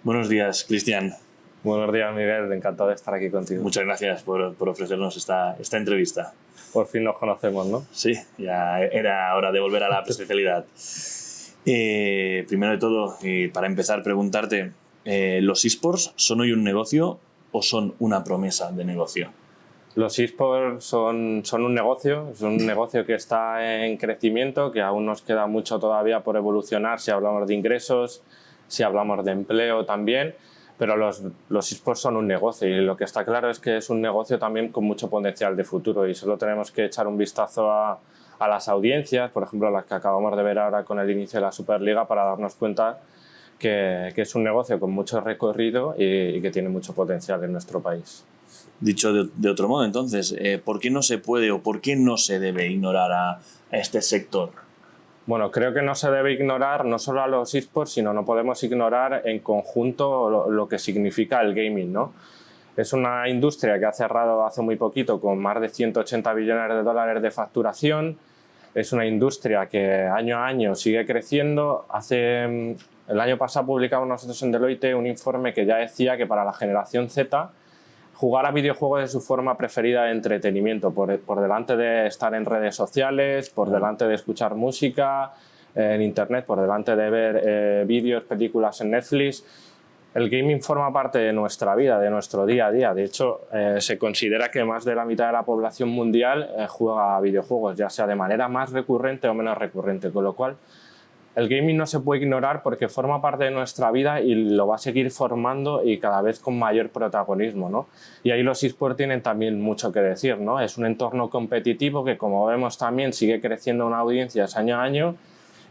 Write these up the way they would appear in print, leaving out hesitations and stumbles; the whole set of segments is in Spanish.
Buenos días, Cristian. Buenos días, Miguel. Encantado de estar aquí contigo. Muchas gracias por ofrecernos esta entrevista. Por fin nos conocemos, ¿no? Sí, ya era hora de volver a la presencialidad. Primero de todo, para empezar, preguntarte, ¿los eSports son hoy un negocio o son una promesa de negocio? Los eSports son un negocio, es un negocio que está en crecimiento, que aún nos queda mucho todavía por evolucionar si hablamos de ingresos, si hablamos de empleo también, pero los eSports son un negocio y lo que está claro es que es un negocio también con mucho potencial de futuro y solo tenemos que echar un vistazo a las audiencias, por ejemplo las que acabamos de ver ahora con el inicio de la Superliga, para darnos cuenta que es un negocio con mucho recorrido y que tiene mucho potencial en nuestro país. Dicho de otro modo, entonces, ¿por qué no se puede o por qué no se debe ignorar a este sector? Bueno, creo que no se debe ignorar no solo a los eSports, sino no podemos ignorar en conjunto lo que significa el gaming, ¿no? Es una industria que ha cerrado hace muy poquito con más de 180 billones de dólares de facturación. Es una industria que año a año sigue creciendo. El año pasado publicamos nosotros en Deloitte un informe que ya decía que para la generación Z jugar a videojuegos es su forma preferida de entretenimiento, por delante de estar en redes sociales, por delante de escuchar música en internet, por delante de ver vídeos, películas en Netflix. El gaming forma parte de nuestra vida, de nuestro día a día. De hecho, se considera que más de la mitad de la población mundial juega a videojuegos, ya sea de manera más recurrente o menos recurrente, con lo cual el gaming no se puede ignorar porque forma parte de nuestra vida y lo va a seguir formando y cada vez con mayor protagonismo, ¿no? Y ahí los eSports tienen también mucho que decir, ¿no? Es un entorno competitivo que, como vemos, también sigue creciendo una audiencia año a año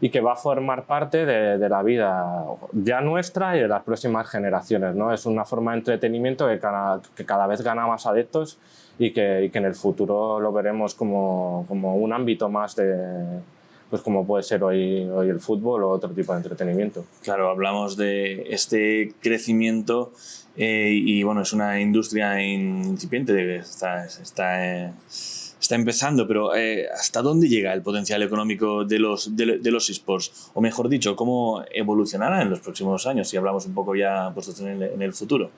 y que va a formar parte de la vida ya nuestra y de las próximas generaciones, ¿no? Es una forma de entretenimiento que cada vez gana más adeptos y que en el futuro lo veremos como un ámbito más de, pues como puede ser hoy el fútbol o otro tipo de entretenimiento. Claro, hablamos de este crecimiento y bueno, es una industria incipiente, que está empezando, pero ¿hasta dónde llega el potencial económico de los eSports? O mejor dicho, ¿cómo evolucionará en los próximos años, si hablamos un poco ya puestos en el futuro?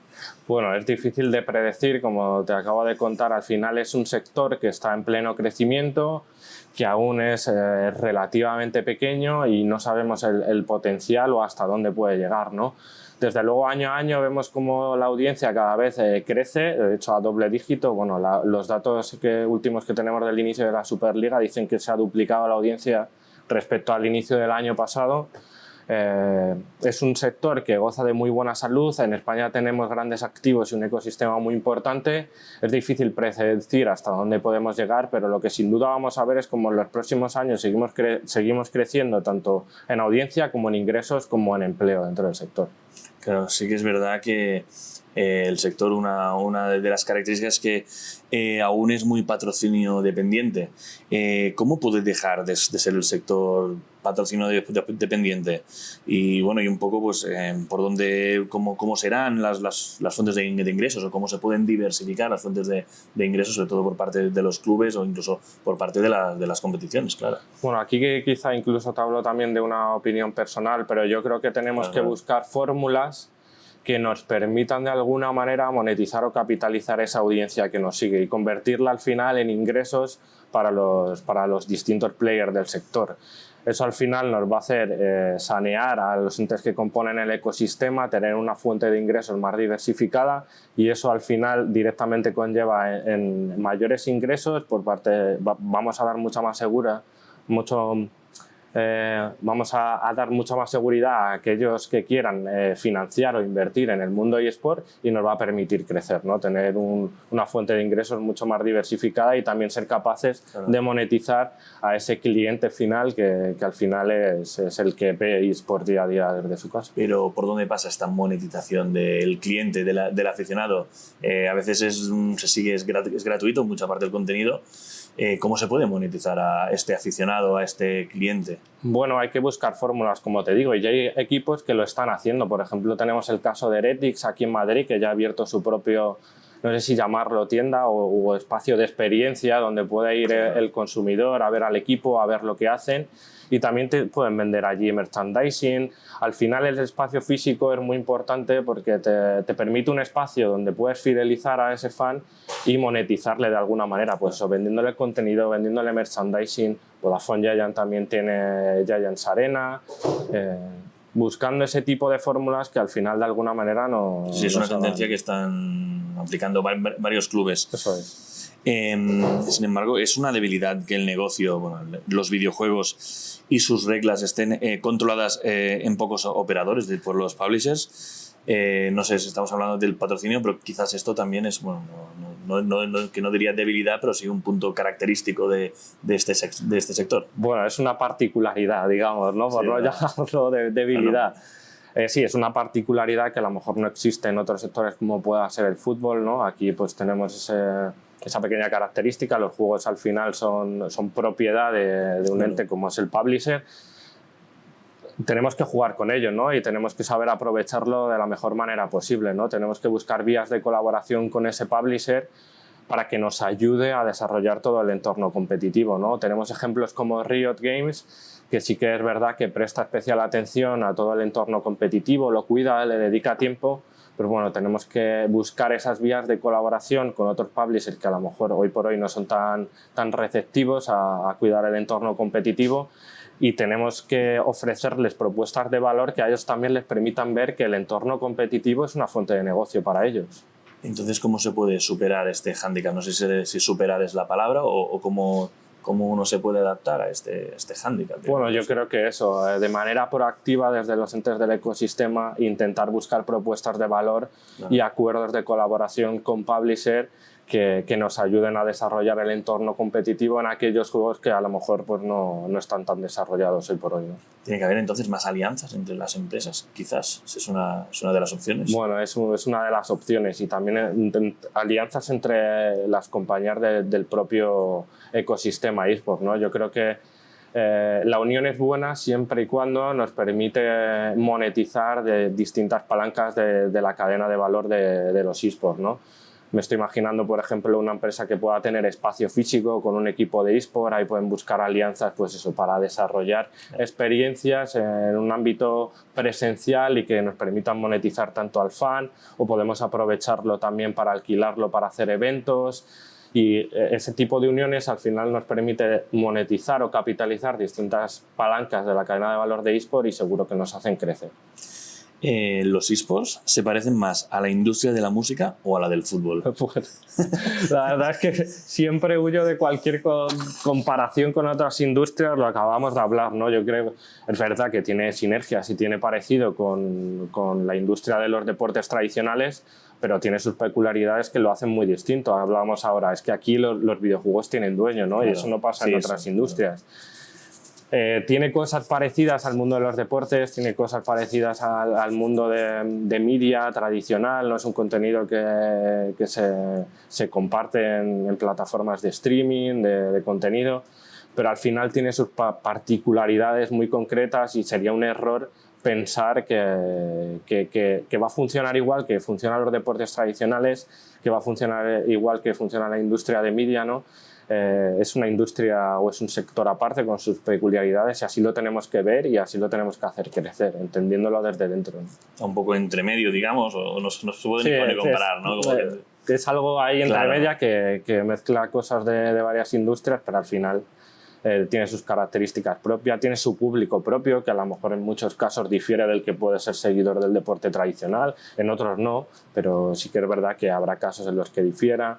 Bueno, es difícil de predecir, como te acabo de contar. Al final es un sector que está en pleno crecimiento, que aún es relativamente pequeño y no sabemos el potencial o hasta dónde puede llegar, ¿no? Desde luego, año a año vemos como la audiencia cada vez crece, de hecho a doble dígito. Bueno, los datos últimos que tenemos del inicio de la Superliga dicen que se ha duplicado la audiencia respecto al inicio del año pasado. Es un sector que goza de muy buena salud. En España tenemos grandes activos y un ecosistema muy importante. Es difícil predecir hasta dónde podemos llegar, pero lo que sin duda vamos a ver es cómo en los próximos años seguimos creciendo tanto en audiencia como en ingresos como en empleo dentro del sector. Claro, sí que es verdad que el sector, una de las características es que aún es muy patrocinio dependiente. ¿Cómo puede dejar de ser el sector patrocinio dependiente? Y bueno, y un poco pues por dónde, cómo serán las fuentes de ingresos, o cómo se pueden diversificar las fuentes de ingresos, sobre todo por parte de los clubes o incluso por parte de las competiciones, claro. Bueno, aquí quizá incluso te hablo también de una opinión personal, pero yo creo que tenemos que buscar fórmulas que nos permitan de alguna manera monetizar o capitalizar esa audiencia que nos sigue y convertirla al final en ingresos para los distintos players del sector. Eso al final nos va a hacer sanear a los entes que componen el ecosistema, tener una fuente de ingresos más diversificada, y eso al final directamente conlleva en mayores ingresos vamos a dar mucha más vamos a dar mucha más seguridad a aquellos que quieran financiar o invertir en el mundo eSport, y nos va a permitir crecer, ¿no? Tener una fuente de ingresos mucho más diversificada y también ser capaces de monetizar a ese cliente final que al final es el que ve eSport día a día desde su casa. Pero ¿por dónde pasa esta monetización del cliente, del aficionado? A veces es gratuito mucha parte del contenido. ¿Cómo se puede monetizar a este aficionado, a este cliente? Bueno, hay que buscar fórmulas, como te digo, y ya hay equipos que lo están haciendo. Por ejemplo, tenemos el caso de Heretics aquí en Madrid, que ya ha abierto su propio no sé si llamarlo tienda o espacio de experiencia donde puede ir el consumidor a ver al equipo, a ver lo que hacen, y también te pueden vender allí merchandising. Al final el espacio físico es muy importante porque te permite un espacio donde puedes fidelizar a ese fan y monetizarle de alguna manera, pues eso, vendiéndole contenido, vendiéndole merchandising. Vodafone Giant también tiene Giants Arena, buscando ese tipo de fórmulas que al final de alguna manera no... Sí, es no una tendencia que están aplicando varios clubes. Eso es. Sin embargo, es una debilidad que el negocio, bueno, los videojuegos y sus reglas estén controladas en pocos operadores por los publishers. No sé si estamos hablando del patrocinio, pero quizás esto también es, bueno, que no diría debilidad, pero sí un punto característico de este sector. Bueno, es una particularidad, digamos, ¿no? Por Sí, no llamarlo de debilidad. Bueno. Sí, es una particularidad que a lo mejor no existe en otros sectores como pueda ser el fútbol, ¿no? Aquí pues tenemos esa pequeña característica. Los juegos al final son propiedad de un ente como es el publisher. Tenemos que jugar con ello, ¿no? Y tenemos que saber aprovecharlo de la mejor manera posible, ¿no? Tenemos que buscar vías de colaboración con ese publisher para que nos ayude a desarrollar todo el entorno competitivo, ¿no? Tenemos ejemplos como Riot Games, que sí que es verdad que presta especial atención a todo el entorno competitivo, lo cuida, le dedica tiempo, pero bueno, tenemos que buscar esas vías de colaboración con otros publishers que a lo mejor hoy por hoy no son tan receptivos a cuidar el entorno competitivo, y tenemos que ofrecerles propuestas de valor que a ellos también les permitan ver que el entorno competitivo es una fuente de negocio para ellos. Entonces, ¿cómo se puede superar este hándicap? No sé si superar es la palabra o cómo uno se puede adaptar a este hándicap. Bueno, yo creo que eso, de manera proactiva desde los entes del ecosistema, intentar buscar propuestas de valor y acuerdos de colaboración con publisher que nos ayuden a desarrollar el entorno competitivo en aquellos juegos que a lo mejor pues no están tan desarrollados hoy por hoy, ¿no? Tiene que haber entonces más alianzas entre las empresas, quizás. Es una de las opciones. Bueno, es una de las opciones, y también alianzas entre las compañías del propio ecosistema eSports, ¿no? Yo creo que la unión es buena siempre y cuando nos permite monetizar de distintas palancas de la cadena de valor de los eSports, ¿no? Me estoy imaginando, por ejemplo, una empresa que pueda tener espacio físico con un equipo de eSport. Ahí pueden buscar alianzas, pues eso, para desarrollar experiencias en un ámbito presencial y que nos permitan monetizar tanto al fan, o podemos aprovecharlo también para alquilarlo para hacer eventos. Y ese tipo de uniones al final nos permite monetizar o capitalizar distintas palancas de la cadena de valor de eSport, y seguro que nos hacen crecer. ¿Los eSports se parecen más a la industria de la música o a la del fútbol? Pues, la verdad es que siempre huyo de cualquier comparación con otras industrias, lo acabamos de hablar, ¿no? Yo creo, es verdad que tiene sinergias y tiene parecido con la industria de los deportes tradicionales, pero tiene sus peculiaridades que lo hacen muy distinto. Hablábamos ahora, es que aquí los videojuegos tienen dueño, ¿no? Claro, y eso no pasa en otras industrias. Claro. Tiene cosas parecidas al mundo de los deportes, tiene cosas parecidas al mundo de media tradicional, no es un contenido que se comparte en plataformas de streaming, de contenido, pero al final tiene sus particularidades muy concretas, y sería un error pensar que va a funcionar igual que funcionan los deportes tradicionales, que va a funcionar igual que funciona la industria de media, ¿no? Es una industria o es un sector aparte con sus peculiaridades, y así lo tenemos que ver y así lo tenemos que hacer crecer, entendiéndolo desde dentro, ¿no? Un poco entre medio, digamos, o no se puede ni comparar, ¿no? Es algo ahí entre media que mezcla cosas de varias industrias, pero al final tiene sus características propias, tiene su público propio, que a lo mejor en muchos casos difiere del que puede ser seguidor del deporte tradicional, en otros no, pero sí que es verdad que habrá casos en los que difiera,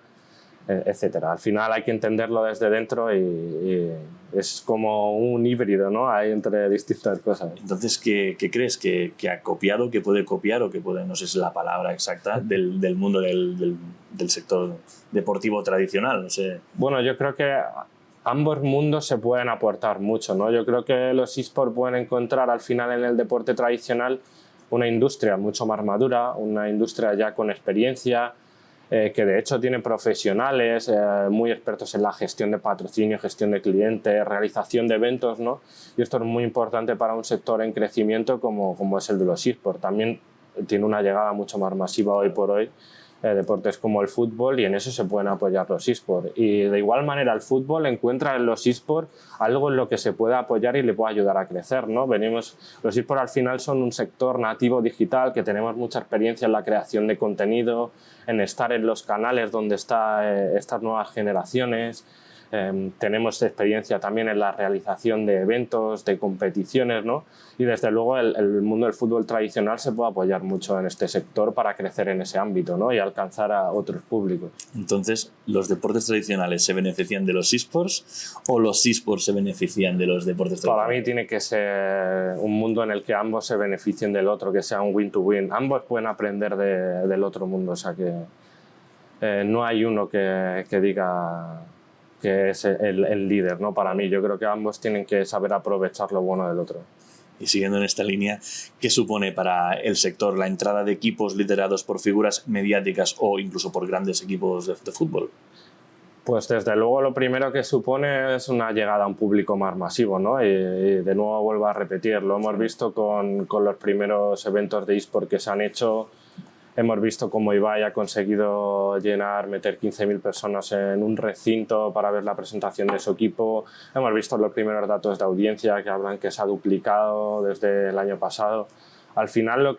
etcétera. Al final hay que entenderlo desde dentro, y es como un híbrido, ¿no? Hay entre distintas cosas. Entonces, ¿qué crees que ha copiado, que puede copiar o que puede, no sé si es la palabra exacta, del mundo del sector deportivo tradicional? No sé. Bueno, yo creo que ambos mundos se pueden aportar mucho, ¿no? Yo creo que los eSports pueden encontrar al final en el deporte tradicional una industria mucho más madura, una industria ya con experiencia, que de hecho tiene profesionales muy expertos en la gestión de patrocinio, gestión de clientes, realización de eventos, ¿no? Y esto es muy importante para un sector en crecimiento como es el de los eSports. También tiene una llegada mucho más masiva hoy por hoy, deportes como el fútbol, y en eso se pueden apoyar los eSports. Y de igual manera el fútbol encuentra en los eSports algo en lo que se puede apoyar y le puede ayudar a crecer, ¿no? Los eSports al final son un sector nativo digital que tenemos mucha experiencia en la creación de contenido, en estar en los canales donde están estas nuevas generaciones. Tenemos experiencia también en la realización de eventos, de competiciones, ¿no? Y desde luego el mundo del fútbol tradicional se puede apoyar mucho en este sector para crecer en ese ámbito, ¿no? Y alcanzar a otros públicos. Entonces, ¿los deportes tradicionales se benefician de los eSports o los eSports se benefician de los deportes tradicionales? Para mí tiene que ser un mundo en el que ambos se beneficien del otro, que sea un win-to-win. Ambos pueden aprender del otro mundo, o sea que no hay uno que diga que es el líder, ¿no? Para mí, yo creo que ambos tienen que saber aprovechar lo bueno del otro. Y siguiendo en esta línea, ¿qué supone para el sector la entrada de equipos liderados por figuras mediáticas o incluso por grandes equipos de fútbol? Pues desde luego lo primero que supone es una llegada a un público más masivo, ¿no? Y de nuevo vuelvo a repetir, lo hemos visto con los primeros eventos de eSport que se han hecho. Hemos visto cómo Ibai ha conseguido meter 15.000 personas en un recinto para ver la presentación de su equipo. Hemos visto los primeros datos de audiencia que hablan que se ha duplicado desde el año pasado. Al final lo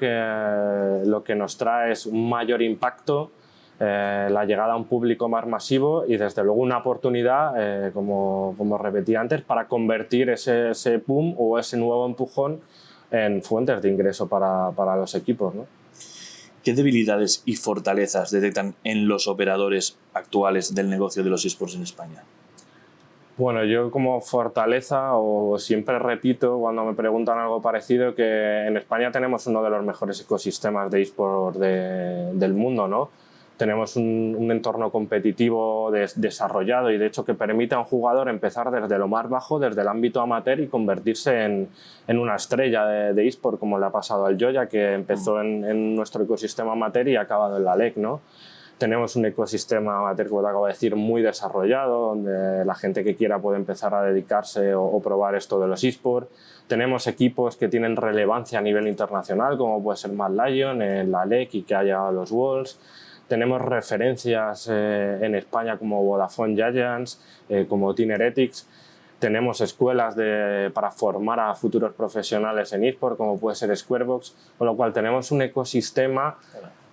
que nos trae es un mayor impacto, la llegada a un público más masivo y desde luego una oportunidad, como repetí antes, para convertir ese boom o ese nuevo empujón en fuentes de ingreso para los equipos, ¿no? ¿Qué debilidades y fortalezas detectan en los operadores actuales del negocio de los eSports en España? Bueno, yo como fortaleza, o siempre repito cuando me preguntan algo parecido, que en España tenemos uno de los mejores ecosistemas de eSports del mundo, ¿no? Tenemos un entorno competitivo desarrollado y de hecho que permite a un jugador empezar desde lo más bajo, desde el ámbito amateur y convertirse en una estrella de eSport, como le ha pasado al Joya, que empezó en nuestro ecosistema amateur y ha acabado en la LEC, ¿no? Tenemos un ecosistema amateur, como te acabo de decir, muy desarrollado, donde la gente que quiera puede empezar a dedicarse o probar esto de los eSports. Tenemos equipos que tienen relevancia a nivel internacional, como puede ser Mad Lion en la LEC y que ha llegado a los Worlds. Tenemos referencias en España como Vodafone Giants, como Team Heretics. Tenemos escuelas para formar a futuros profesionales en eSport, como puede ser Squarebox, con lo cual tenemos un ecosistema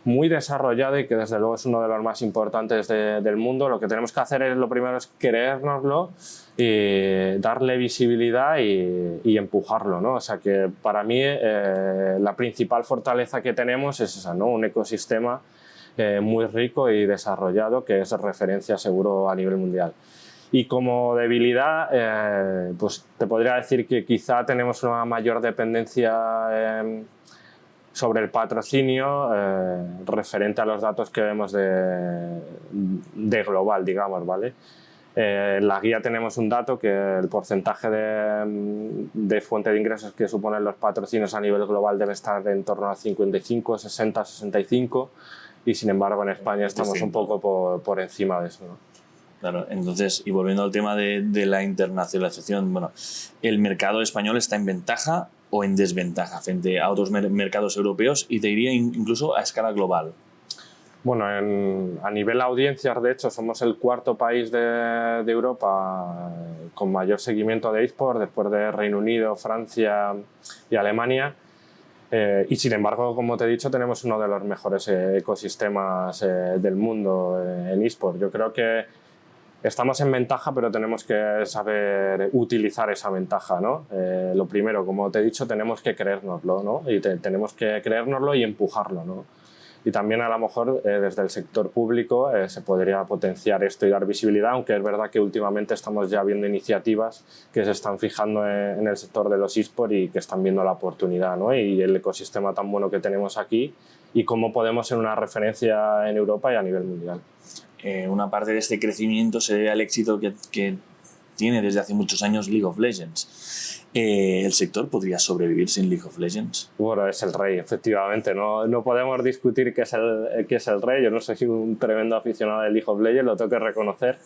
muy desarrollado y que desde luego es uno de los más importantes del mundo. Lo que tenemos que hacer lo primero es creérnoslo y darle visibilidad y empujarlo, ¿no? O sea que para mí la principal fortaleza que tenemos es esa, ¿no? Un ecosistema muy rico y desarrollado que es referencia seguro a nivel mundial. Y como debilidad, pues te podría decir que quizá tenemos una mayor dependencia sobre el patrocinio referente a los datos que vemos de global, digamos, ¿vale? En la guía tenemos un dato que el porcentaje de fuente de ingresos que suponen los patrocinios a nivel global debe estar en torno a 55, 60, 65 y sin embargo en España estamos un poco por encima de eso, ¿no? Claro, entonces, y volviendo al tema de la internacionalización, bueno, ¿el mercado español está en ventaja o en desventaja frente a otros mercados europeos y te diría incluso a escala global? Bueno, a nivel audiencias, de hecho, somos el cuarto país de Europa con mayor seguimiento de eSport, después de Reino Unido, Francia y Alemania. Y sin embargo, como te he dicho, tenemos uno de los mejores ecosistemas del mundo en eSport. Yo creo que estamos en ventaja, pero tenemos que saber utilizar esa ventaja, ¿no? Lo primero, como te he dicho, tenemos que creérnoslo, ¿no? Y tenemos que creérnoslo y empujarlo, ¿no? Y también a lo mejor desde el sector público se podría potenciar esto y dar visibilidad, aunque es verdad que últimamente estamos ya viendo iniciativas que se están fijando en el sector de los eSports y que están viendo la oportunidad, ¿no? Y el ecosistema tan bueno que tenemos aquí y cómo podemos ser una referencia en Europa y a nivel mundial. Una parte de este crecimiento se debe al éxito que tiene desde hace muchos años League of Legends. ¿El sector podría sobrevivir sin League of Legends? Bueno, es el rey, efectivamente. No podemos discutir que es el rey. Yo no soy un tremendo aficionado de League of Legends, lo tengo que reconocer.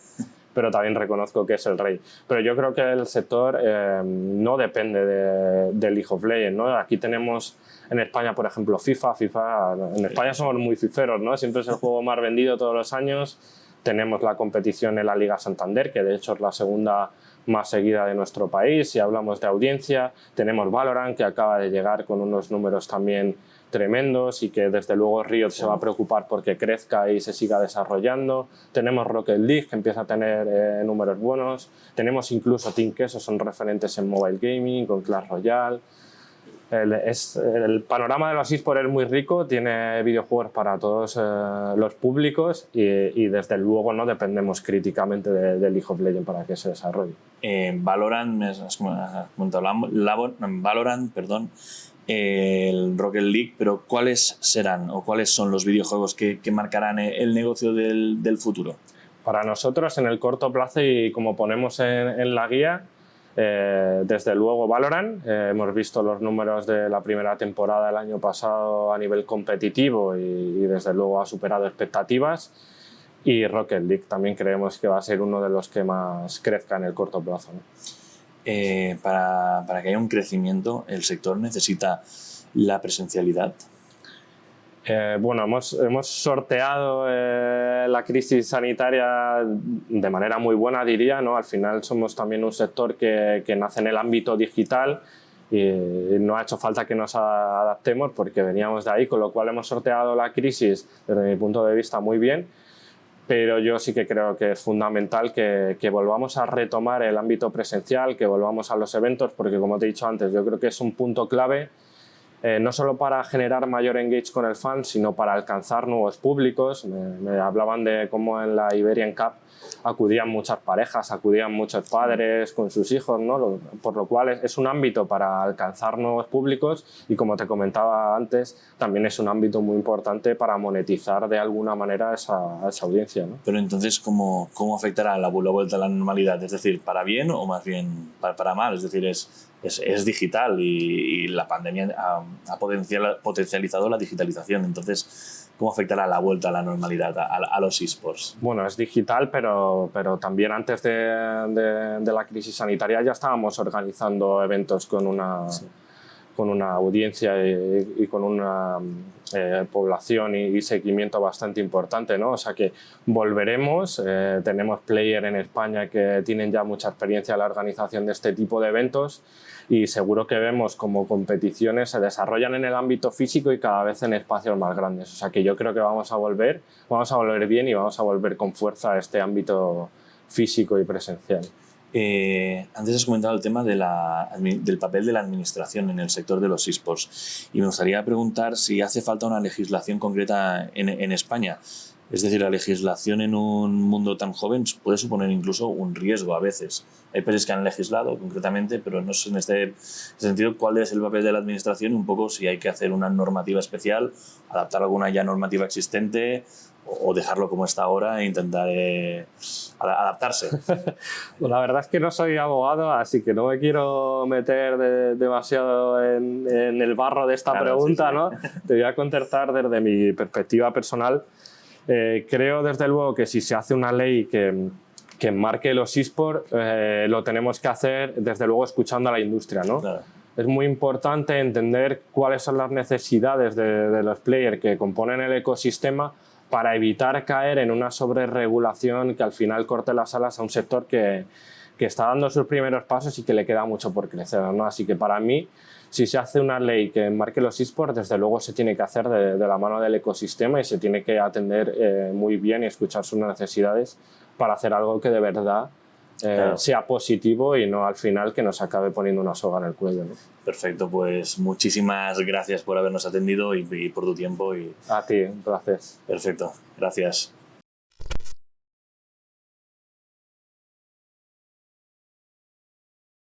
pero también reconozco que es el rey. Pero yo creo que el sector no depende del League of Legends, ¿no? Aquí tenemos en España, por ejemplo, FIFA. En España somos muy fiferos, ¿no? Siempre es el juego más vendido todos los años. Tenemos la competición en la Liga Santander, que de hecho es la segunda más seguida de nuestro país. Si hablamos de audiencia, tenemos Valorant, que acaba de llegar con unos números también tremendos y que desde luego Riot se va a preocupar porque crezca y se siga desarrollando. Tenemos Rocket League, que empieza a tener números buenos. Tenemos incluso Team Queso, son referentes en mobile gaming, con Clash Royale. El panorama de los eSports es muy rico, tiene videojuegos para todos los públicos y desde luego no dependemos críticamente de League of Legends para que se desarrolle. Valorant, perdón, el Rocket League, pero ¿cuáles serán o cuáles son los videojuegos que marcarán el negocio del futuro? Para nosotros, en el corto plazo, y como ponemos en la guía, desde luego Valorant. Hemos visto los números de la primera temporada del año pasado a nivel competitivo y desde luego ha superado expectativas. Y Rocket League también creemos que va a ser uno de los que más crezca en el corto plazo, ¿no? Para que haya un crecimiento, el sector necesita la presencialidad. Bueno, hemos sorteado la crisis sanitaria de manera muy buena, diría, ¿no? Al final somos también un sector que nace en el ámbito digital y no ha hecho falta que nos adaptemos porque veníamos de ahí, con lo cual hemos sorteado la crisis desde mi punto de vista muy bien. Pero yo sí que creo que es fundamental que volvamos a retomar el ámbito presencial, que volvamos a los eventos, porque como te he dicho antes, yo creo que es un punto clave, no solo para generar mayor engage con el fan, sino para alcanzar nuevos públicos. Me hablaban de cómo en la Iberian Cup acudían muchas parejas, acudían muchos padres con sus hijos, ¿no? Por lo cual es un ámbito para alcanzar nuevos públicos y, como te comentaba antes, también es un ámbito muy importante para monetizar de alguna manera a esa audiencia, ¿no? Pero entonces, ¿cómo afectará la vuelta a la normalidad? Es decir, ¿para bien o más bien para mal? Es decir, es digital y la pandemia ha potencializado la digitalización. Entonces, ¿cómo afectará la vuelta a la normalidad a los eSports? Bueno, es digital, pero también antes de la crisis sanitaria ya estábamos organizando eventos con una audiencia y con una población y seguimiento bastante importante, ¿no? O sea que volveremos. Tenemos player en España que tienen ya mucha experiencia en la organización de este tipo de eventos y seguro que vemos como competiciones se desarrollan en el ámbito físico y cada vez en espacios más grandes. O sea que yo creo que vamos a volver bien y vamos a volver con fuerza a este ámbito físico y presencial. Antes has comentado el tema del papel de la administración en el sector de los eSports y me gustaría preguntar si hace falta una legislación concreta en España. Es decir, la legislación en un mundo tan joven puede suponer incluso un riesgo a veces. Hay países que han legislado concretamente, pero no sé en este sentido cuál es el papel de la administración y un poco si hay que hacer una normativa especial, adaptar alguna ya normativa existente o dejarlo como está ahora e intentar adaptarse. La verdad es que no soy abogado, así que no me quiero meter demasiado en el barro de esta pregunta, sí. ¿No? Te voy a contestar desde mi perspectiva personal. Creo desde luego que si se hace una ley que marque los eSports, lo tenemos que hacer desde luego escuchando a la industria, ¿no? Claro. Es muy importante entender cuáles son las necesidades de los players que componen el ecosistema para evitar caer en una sobreregulación que al final corte las alas a un sector que está dando sus primeros pasos y que le queda mucho por crecer, ¿no? Así que para mí, si se hace una ley que marque los eSports, desde luego se tiene que hacer de la mano del ecosistema y se tiene que atender muy bien y escuchar sus necesidades para hacer algo que de verdad claro, sea positivo y no al final que nos acabe poniendo una soga en el cuello, ¿no? Perfecto, pues muchísimas gracias por habernos atendido y por tu tiempo. A ti, un placer. Perfecto, gracias.